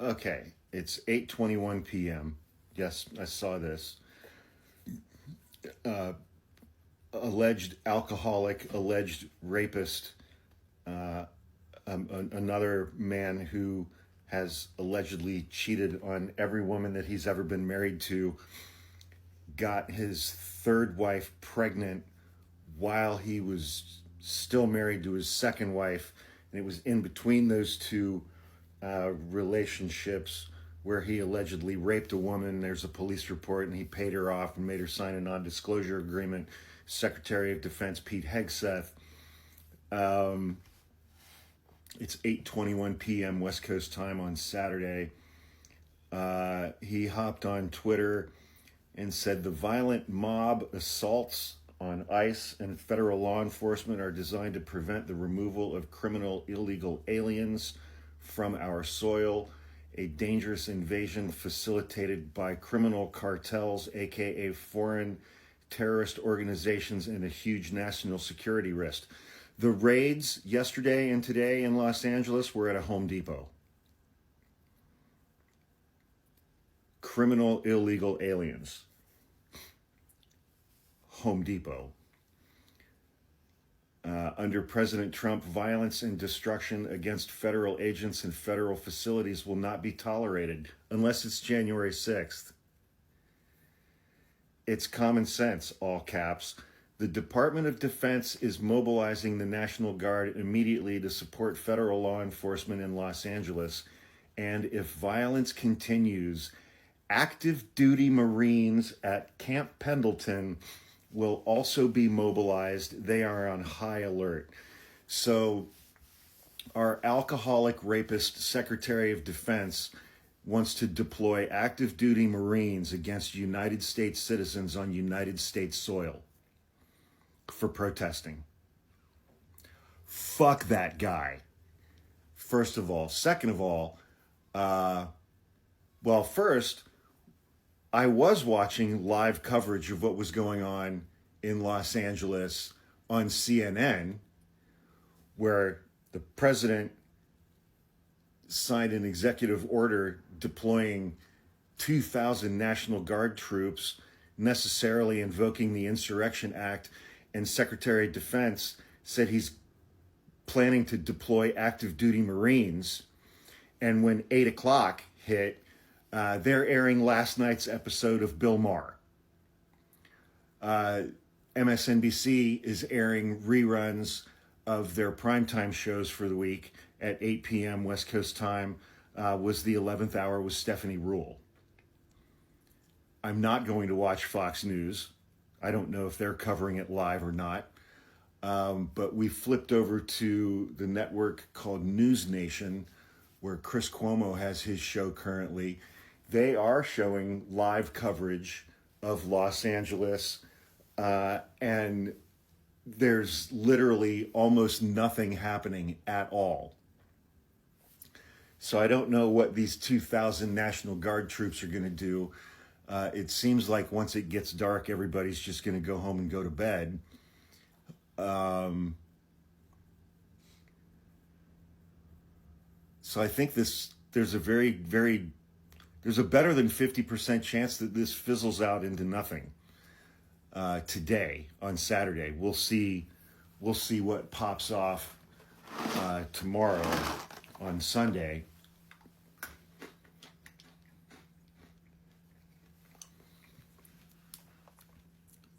Okay, it's 8:21 p.m. Yes, I saw this. Alleged alcoholic, alleged rapist, another man who has allegedly cheated on every woman that he's ever been married to, got his third wife pregnant while he was still married to his second wife, and it was in between those two relationships where he allegedly raped a woman. There's a police report, and he paid her off and made her sign a non-disclosure agreement. Secretary of Defense Pete Hegseth. It's 8:21 p.m. West Coast time on Saturday. He hopped on Twitter and said the violent mob assaults on ICE and federal law enforcement are designed to prevent the removal of criminal illegal aliens from our soil, a dangerous invasion facilitated by criminal cartels, aka foreign terrorist organizations, and a huge national security risk. The raids yesterday and today in Los Angeles were at a Home Depot. Criminal illegal aliens. Home Depot. Under President Trump, violence and destruction against federal agents and federal facilities will not be tolerated unless it's January 6th. It's common sense, all caps. The Department of Defense is mobilizing the National Guard immediately to support federal law enforcement in Los Angeles. And if violence continues, active duty Marines at Camp Pendleton will also be mobilized. They are on high alert. So our alcoholic rapist Secretary of Defense wants to deploy active duty Marines against United States citizens on United States soil for protesting. Fuck that guy. First of all. Second of all, first, I was watching live coverage of what was going on in Los Angeles on CNN, where the president signed an executive order deploying 2,000 National Guard troops, necessarily invoking the Insurrection Act, and Secretary of Defense said he's planning to deploy active duty Marines. And when 8 o'clock hit, they're airing last night's episode of Bill Maher. MSNBC is airing reruns of their primetime shows for the week at 8 p.m. West Coast time. Was the 11th hour with Stephanie Ruhle. I'm not going to watch Fox News. I don't know if they're covering it live or not. But we flipped over to the network called NewsNation, where Chris Cuomo has his show currently. They are showing live coverage of Los Angeles, and there's literally almost nothing happening at all. So I don't know what these 2,000 National Guard troops are going to do. It seems like once it gets dark, everybody's just going to go home and go to bed. So I think there's a there's a better than 50% chance that this fizzles out into nothing today on Saturday. We'll see what pops off tomorrow on Sunday.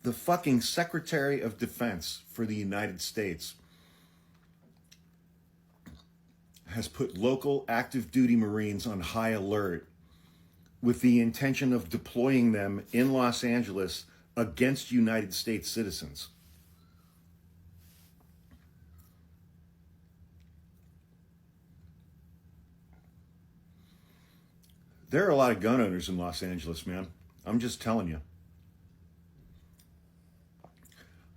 The fucking Secretary of Defense for the United States has put local active duty Marines on high alert with the intention of deploying them in Los Angeles against United States citizens. There are a lot of gun owners in Los Angeles, man. I'm just telling you.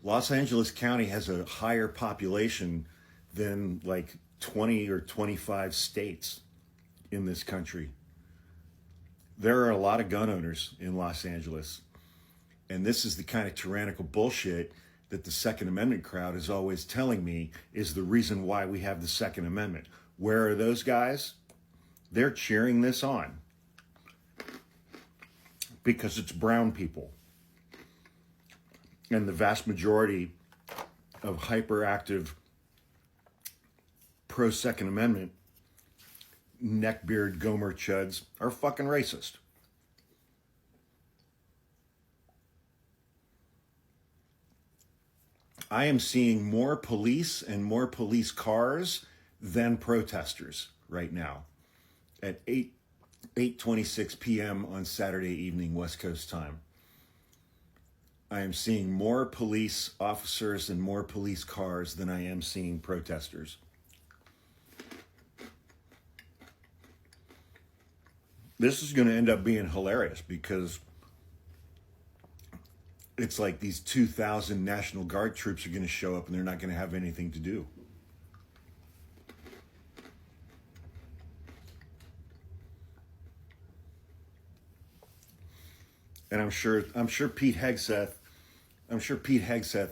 Los Angeles County has a higher population than like 20 or 25 states in this country. There are a lot of gun owners in Los Angeles. And this is the kind of tyrannical bullshit that the Second Amendment crowd is always telling me is the reason why we have the Second Amendment. Where are those guys? They're cheering this on because it's brown people. And the vast majority of hyperactive pro-Second Amendment neckbeard Gomer chuds are fucking racist. I am seeing more police and more police cars than protesters right now at 8:26 p.m. on Saturday evening West Coast time. I am seeing more police officers and more police cars than I am seeing protesters. This is going to end up being hilarious because it's like these 2,000 National Guard troops are going to show up and they're not going to have anything to do. And I'm sure Pete Hegseth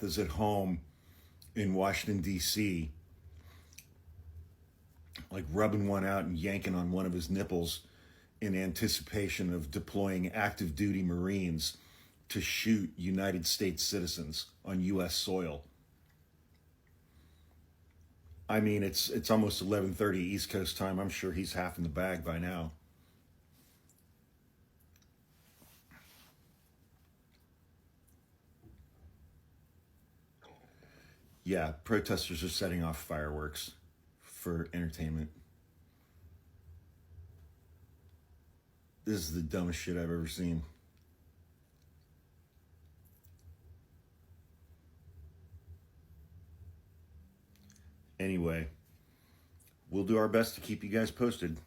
is at home in Washington, D.C., like rubbing one out and yanking on one of his nipples in anticipation of deploying active duty Marines to shoot United States citizens on U.S. soil. I mean, it's almost 11:30 East Coast time. I'm sure he's half in the bag by now. Yeah, protesters are setting off fireworks for entertainment. This is the dumbest shit I've ever seen. Anyway, we'll do our best to keep you guys posted.